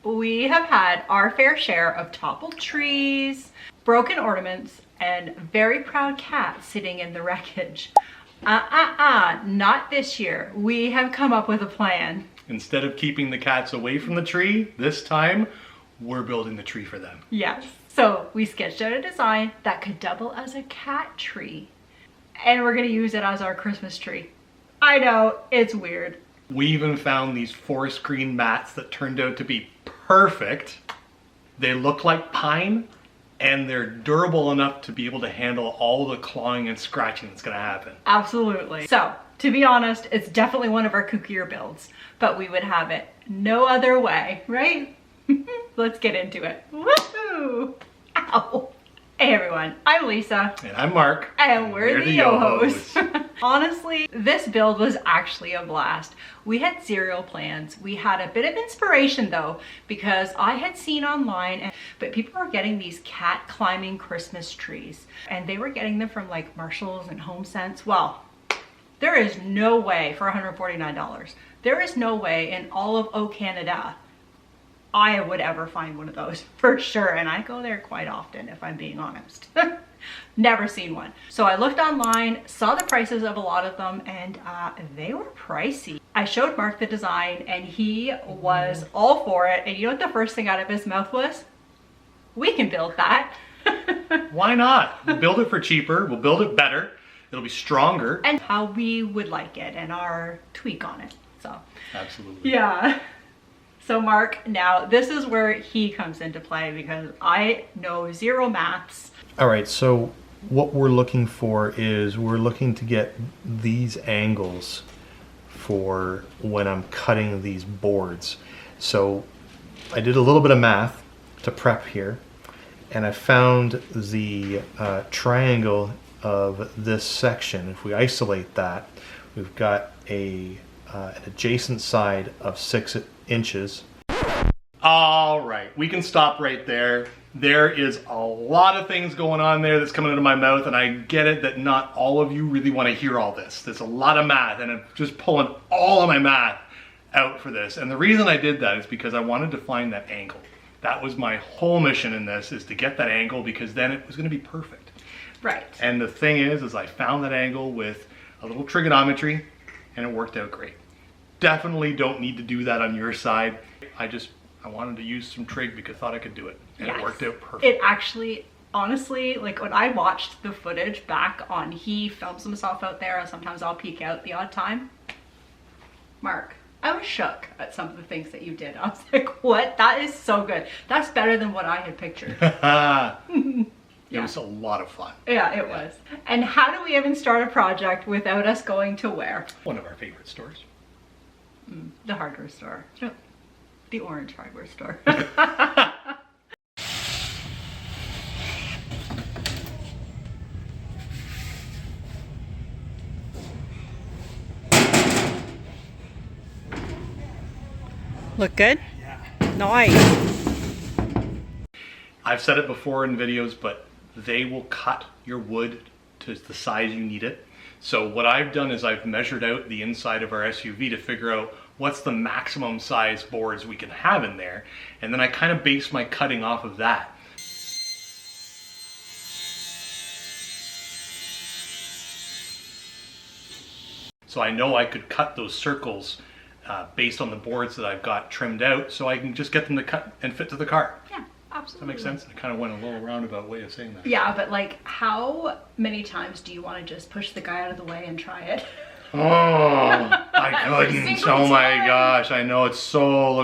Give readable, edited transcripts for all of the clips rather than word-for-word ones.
we have had our fair share of toppled trees, broken ornaments, and very proud cats sitting in the wreckage. Not this year. We have come up with a plan. Instead of keeping the cats away from the tree, this time we're building the tree for them. Yes. So we sketched out a design that could double as a cat tree. And we're gonna use it as our Christmas tree. I know, it's weird. We even found these forest green mats that turned out to be perfect. They look like pine and they're durable enough to be able to handle all the clawing and scratching that's gonna happen. Absolutely. So, to be honest, it's definitely one of our kookier builds, but we would have it no other way, right? Let's get into it. Woohoo! Ow! Hey everyone, I'm Lisa. And I'm Mark. And we're the Yohos. Honestly, this build was actually a blast. We had zero plans. We had a bit of inspiration though, because I had seen online, but people were getting these cat climbing Christmas trees, and they were getting them from like Marshalls and HomeSense. Well, there is no way for $149. There is no way in all of O Canada I would ever find one of those for sure. And I go there quite often, if I'm being honest. Never seen one. So I looked online, saw the prices of a lot of them, and they were pricey. I showed Mark the design and he was all for it. And you know what the first thing out of his mouth was? We can build that. Why not? We'll build it for cheaper. We'll build it better. It'll be stronger. And how we would like it and our tweak on it. So absolutely. Yeah. So Mark, now this is where he comes into play because I know zero maths. All right, so what we're looking for is we're looking to get these angles for when I'm cutting these boards. So I did a little bit of math to prep here, and I found the triangle of this section. If we isolate that, we've got an adjacent side of 6 inches. All right, we can stop right there. There is a lot of things going on there that's coming out of my mouth, and I get it that not all of you really want to hear all this. There's a lot of math, and I'm just pulling all of my math out for this. And the reason I did that is because I wanted to find that angle. That was my whole mission in this, is to get that angle, because then it was going to be perfect. Right. And the thing is I found that angle with a little trigonometry, and it worked out great. Definitely don't need to do that on your side. I wanted to use some trig because I thought I could do it, and yes, it worked out perfect. It actually, honestly, like when I watched the footage back on, he films himself out there, and sometimes I'll peek out the odd time. Mark, I was shook at some of the things that you did. I was like, what? That is so good. That's better than what I had pictured. It was a lot of fun. Yeah, it was. And how do we even start a project without us going to where? One of our favorite stores. The hardware store. No, the orange hardware store. Look good? Yeah. Nice. I've said it before in videos, but they will cut your wood to the size you need it. So what I've done is I've measured out the inside of our SUV to figure out what's the maximum size boards we can have in there. And then I kind of base my cutting off of that. So I know I could cut those circles based on the boards that I've got trimmed out, so I can just get them to cut and fit to the car. Yeah, absolutely. Does that make sense? I kind of went a little roundabout way of saying that. Yeah, but like, how many times do you want to just push the guy out of the way and try it? Oh, I couldn't. Oh my gosh, I know. Looks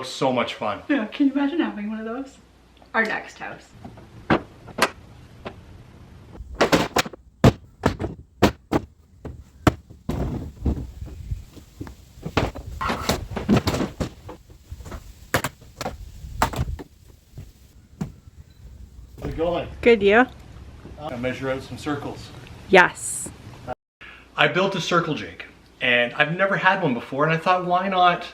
so much fun. Yeah, can you imagine having one of those? Our next house. How's it going? Good, you? I measure out some circles. Yes. I built a circle jig, and I've never had one before, and I thought, why not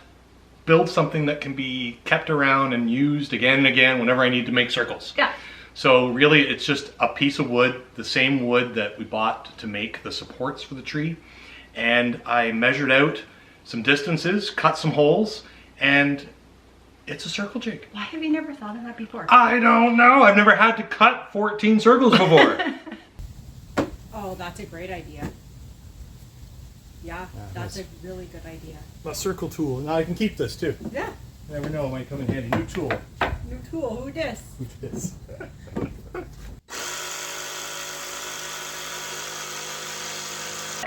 build something that can be kept around and used again and again whenever I need to make circles. Yeah. So really it's just a piece of wood, the same wood that we bought to make the supports for the tree. And I measured out some distances, cut some holes, and It's a circle jig. Why have you never thought of that before? I don't know. I've never had to cut 14 circles before. Oh, that's a great idea. Yeah, that's a really good idea. A circle tool. Now I can keep this too. Yeah. You never know, it might come in handy. New tool. New tool, who dis? This.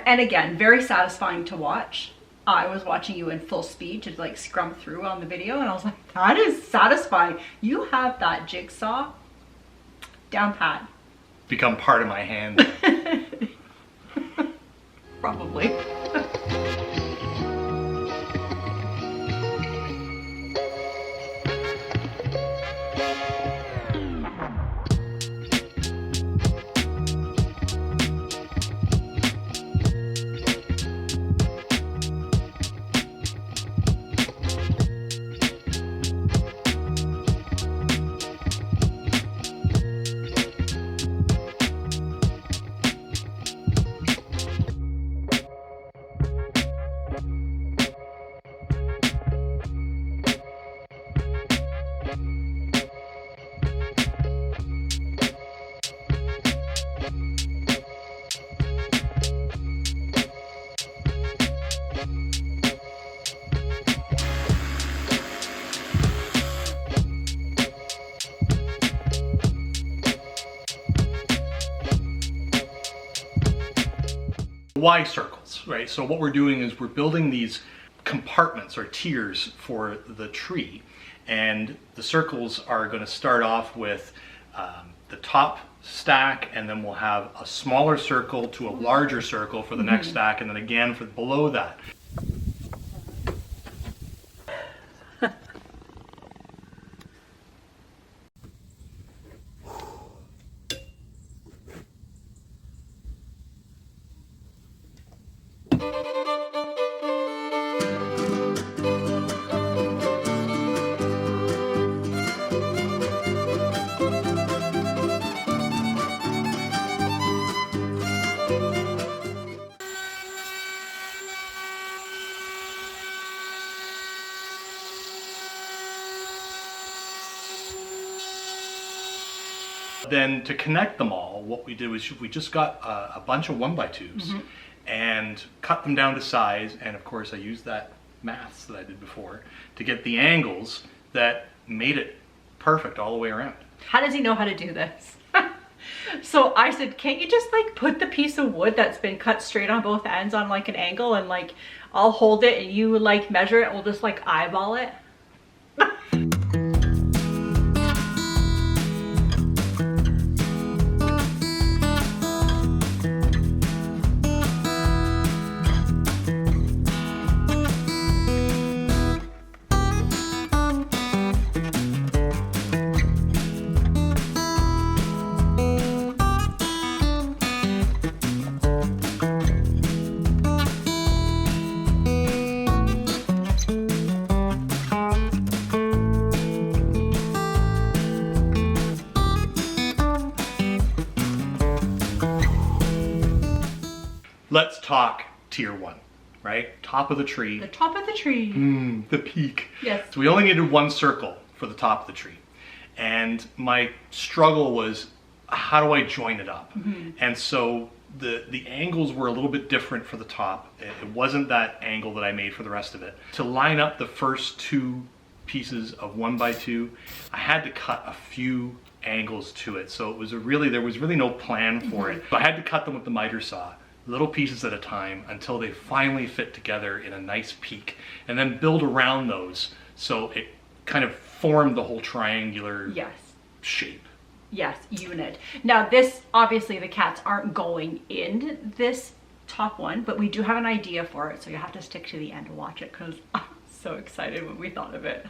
And again, very satisfying to watch. I was watching you in full speed to like scrum through on the video, and I was like, that is satisfying. You have that jigsaw down pat. Become part of my hand. Probably. Y circles, right? So what we're doing is we're building these compartments or tiers for the tree, and the circles are going to start off with the top stack, and then we'll have a smaller circle to a larger circle for the next stack, and then again for below that. Then to connect them all, what we did was we just got a bunch of 1x2s and cut them down to size. And of course I used that maths that I did before to get the angles that made it perfect all the way around. How does he know how to do this? So I said, can't you just like put the piece of wood that's been cut straight on both ends on like an angle, and like I'll hold it and you like measure it and we'll just like eyeball it? Let's talk tier 1, right? Top of the tree. The top of the tree. The peak. Yes. So we only needed one circle for the top of the tree. And my struggle was, how do I join it up? And so the angles were a little bit different for the top. It wasn't that angle that I made for the rest of it. To line up the first two pieces of 1x2, I had to cut a few angles to it. So it was there was really no plan for it. So I had to cut them with the miter saw, little pieces at a time, until they finally fit together in a nice peak, and then build around those so it kind of formed the whole triangular shape. Yes, unit. Now this, obviously the cats aren't going in this top one, but we do have an idea for it, so you have to stick to the end and watch it, because I'm so excited when we thought of it.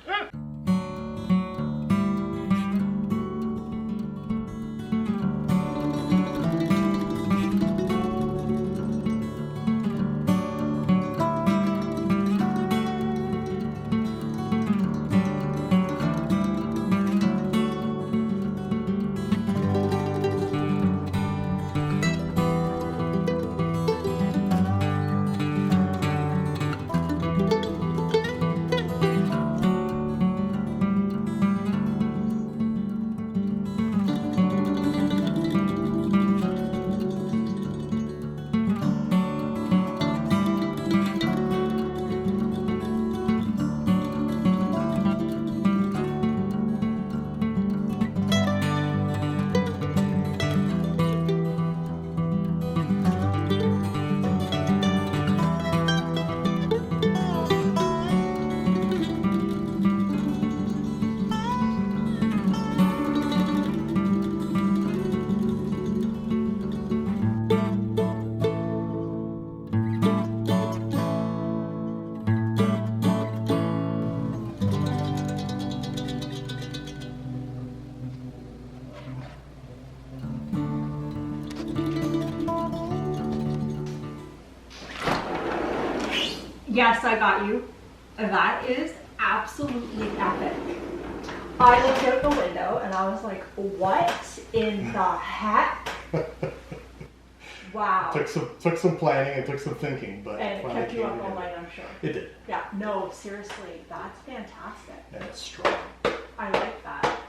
Yes, I got you. That is absolutely epic. I looked out the window and I was like, what in the heck? Wow. Took some planning and took some thinking, but and it kept you up all night, I'm sure. It did. Yeah, no, seriously, that's fantastic. And it's strong. I like that.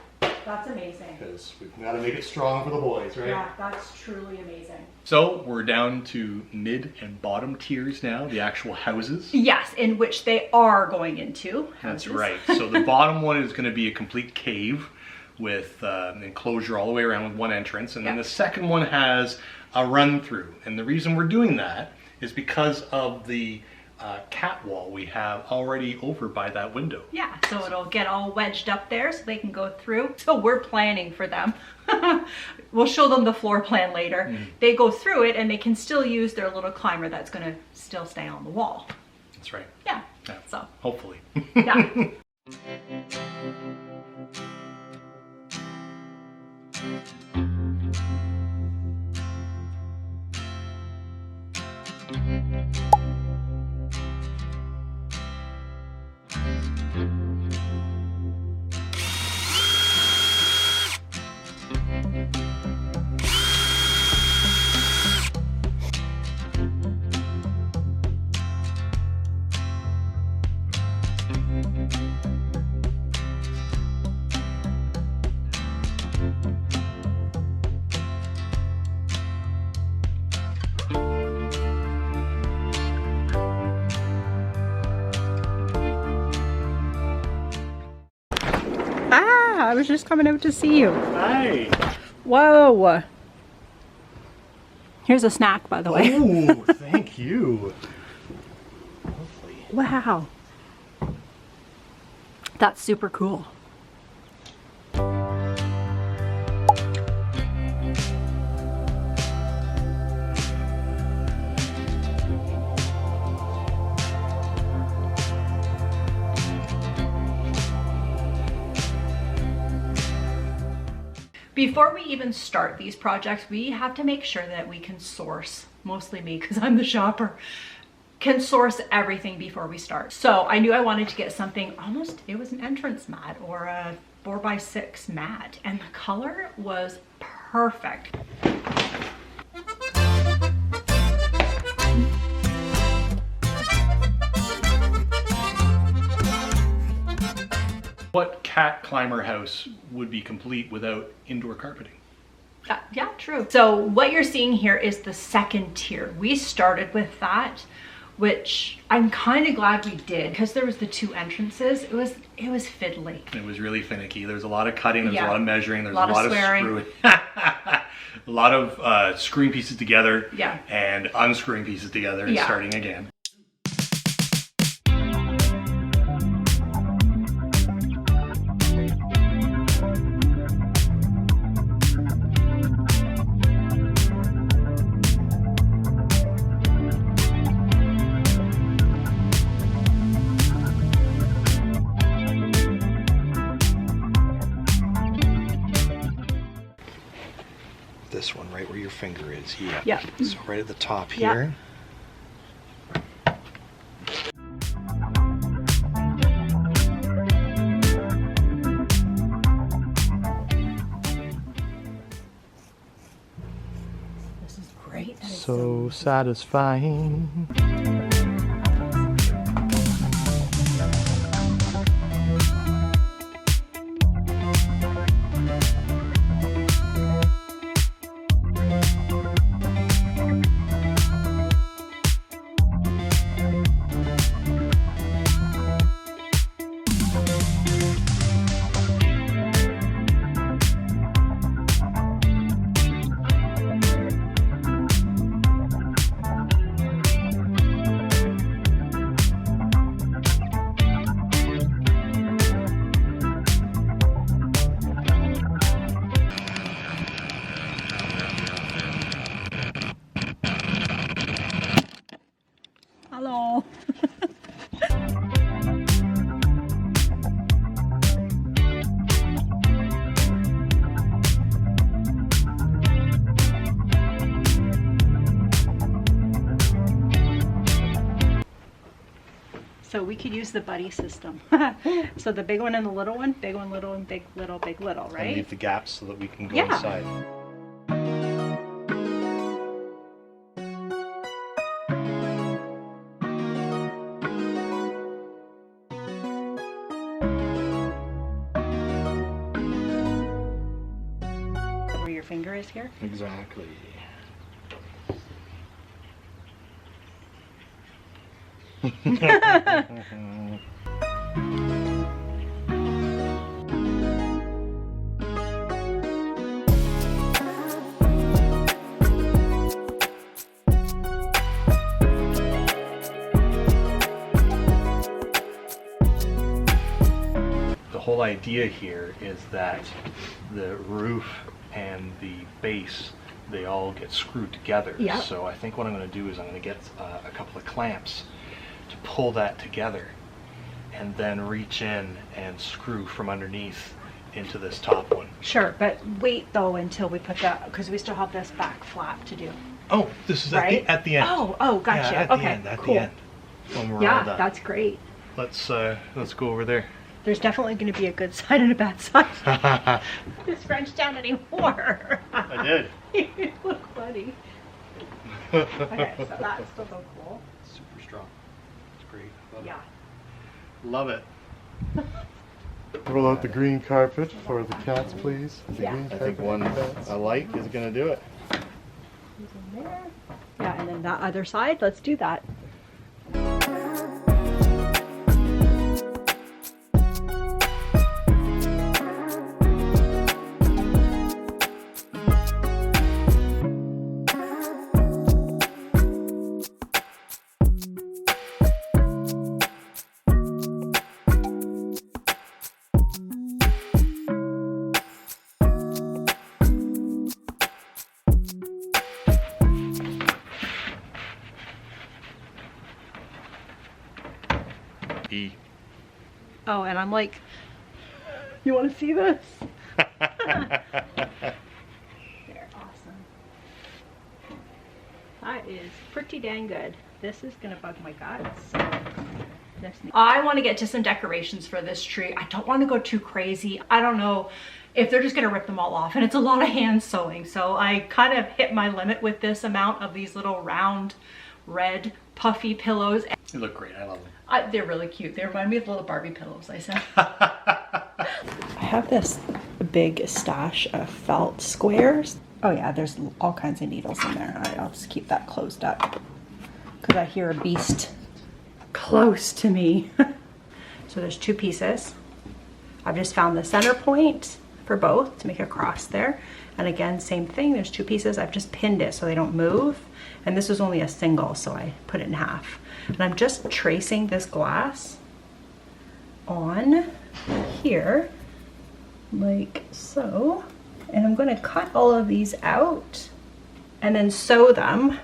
That's amazing. Because we've got to make it strong for the boys, right? Yeah, that's truly amazing. So we're down to mid and bottom tiers now, the actual houses. Yes, in which they are going into. That's houses. right. So the bottom one is going to be a complete cave with an enclosure all the way around with one entrance. And then the second one has a run through. And the reason we're doing that is because of the cat wall we have already over by that window. Yeah, so it'll get all wedged up there so they can go through. So we're planning for them. We'll show them the floor plan later. They go through it and they can still use their little climber that's going to still stay on the wall. That's right. Yeah. So hopefully. Yeah. I was just coming out to see you. Hi. Whoa. Here's a snack, by the way. Oh, thank you. Lovely. Wow. That's super cool. Before we even start these projects, we have to make sure that we can source, mostly me because I'm the shopper, can source everything before we start. So I knew I wanted to get something almost, it was an entrance mat or a 4x6 mat, and the color was perfect. What cat climber house would be complete without indoor carpeting? Yeah, true. So what you're seeing here is the second tier. We started with that, which I'm kind of glad we did because there was the two entrances. It was fiddly. It was really finicky. There's a lot of cutting, there's Yeah. a lot of measuring, there's A lot a of lot of swearing. screwing. A lot of screwing pieces together Yeah. and unscrewing pieces together and Yeah. starting again. This one right where your finger is, yeah. Yeah. So right at the top Yeah. here. This is great. That is So satisfying. we could use the buddy system. So the big one and the little one, big one, little, and big, little, right? And leave the gaps so that we can go Yeah. inside. Where your finger is here. Exactly. The whole idea here is that the roof and the base, they all get screwed together. Yeah. So I think what I'm going to do is I'm going to get a couple of clamps to pull that together and then reach in and screw from underneath into this top one. Sure, but wait though until we put that, because we still have this back flap to do. Oh, this is Right? at the end. Oh, gotcha. Yeah, at Okay, the end, at cool. the end. When we're all Yeah, done. that's great. Let's go over there. There's definitely going to be a good side and a bad side. This French down anymore. I did. You look funny. Okay, so that's still so cool. Super strong. It's great. Love Yeah. it. Love it. Roll out the green carpet for the cats, please. The Yeah. green I think carpet one for the cats. I like is going to do it. Who's in there? Yeah, and then that other side, let's do that. E. Oh, and I'm like, you want to see this? There, awesome. That is pretty dang good. This is gonna bug my guts. I want to get to some decorations for this tree. I don't want to go too crazy. I don't know if they're just gonna rip them all off, and it's a lot of hand sewing. So I kind of hit my limit with this amount of these little round red puffy pillows. They look great. I love them. They're really cute. They remind me of little Barbie pillows, I said. I have this big stash of felt squares. Oh yeah, there's all kinds of needles in there. I'll just keep that closed up because I hear a beast close to me. So there's two pieces. I've just found the center point for both to make a cross there. And again, same thing, there's two pieces. I've just pinned it so they don't move. And this is only a single, so I put it in half. And I'm just tracing this glass on here, like so. And I'm gonna cut all of these out and then sew them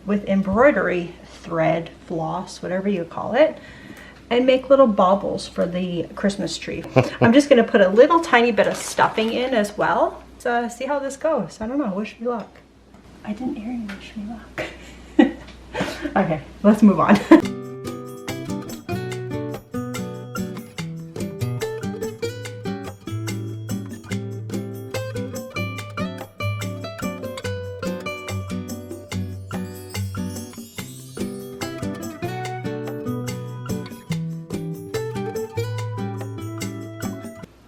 with embroidery thread, floss, whatever you call it, and make little baubles for the Christmas tree. I'm just gonna put a little tiny bit of stuffing in as well. So see how this goes. I don't know, wish me luck. I didn't hear you wish me luck. Okay, let's move on.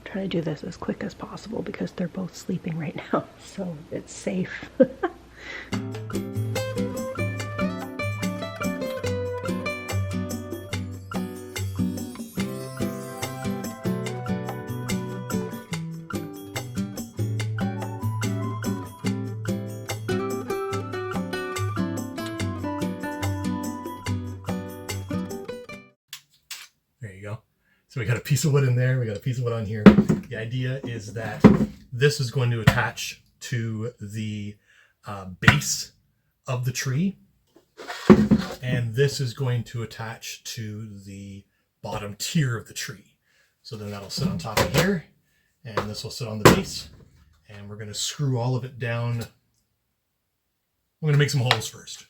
Try to do this as quick as possible because they're both sleeping right now, so it's safe. There you go. So we got a piece of wood in there, we got a piece of wood on here. The idea is that this is going to attach to the base of the tree, and this is going to attach to the bottom tier of the tree. So then that'll sit on top of here, and this will sit on the base, and we're going to screw all of it down. I'm going to make some holes first.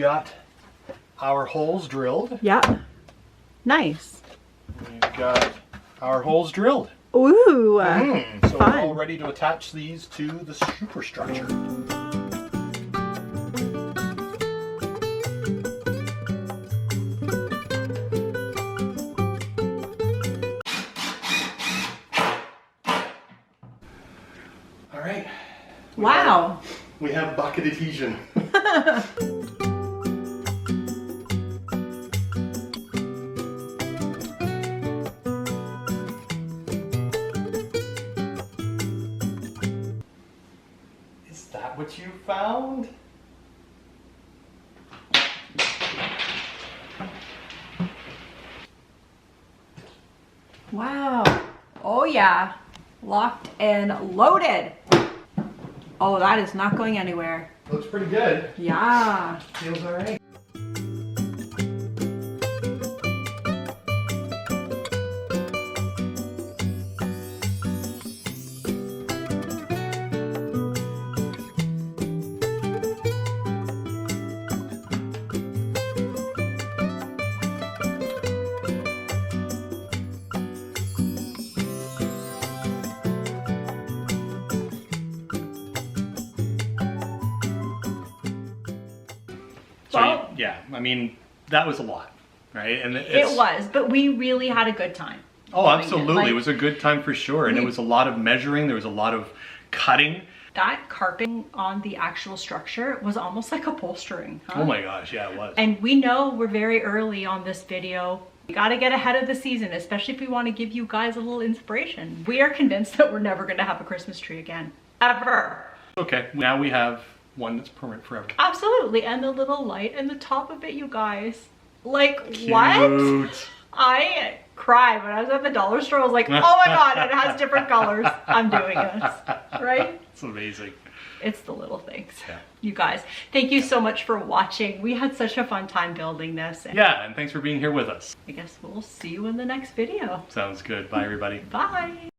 got our holes drilled. Yep. Nice. We've got our holes drilled. Ooh. So we're all ready to attach these to the superstructure. All right. Wow. We have bucket adhesion. Is that what you found? Wow. Oh yeah. Locked and loaded. Oh, that is not going anywhere. Looks pretty good. Yeah. Feels all right. So Well, yeah, I mean, that was a lot, right? And it was, but we really had a good time. Oh, doing absolutely. Like, it was a good time for sure. And it was a lot of measuring. There was a lot of cutting. that carpeting on the actual structure was almost like upholstering. Huh? Oh my gosh, yeah, it was. And we know we're very early on this video. We got to get ahead of the season, especially if we want to give you guys a little inspiration. We are convinced that we're never going to have a Christmas tree again. Ever. Okay, now we have one that's permanent forever. Absolutely. And the little light in the top of it, you guys. Like, Cute. what? I cried when I was at the dollar store. I was like, oh my God, it has different colors. I'm doing this, right? It's amazing. It's the little things. Yeah. You guys, thank you so much for watching. We had such a fun time building this. Yeah, and thanks for being here with us. I guess we'll see you in the next video. Sounds good. Bye, everybody. Bye.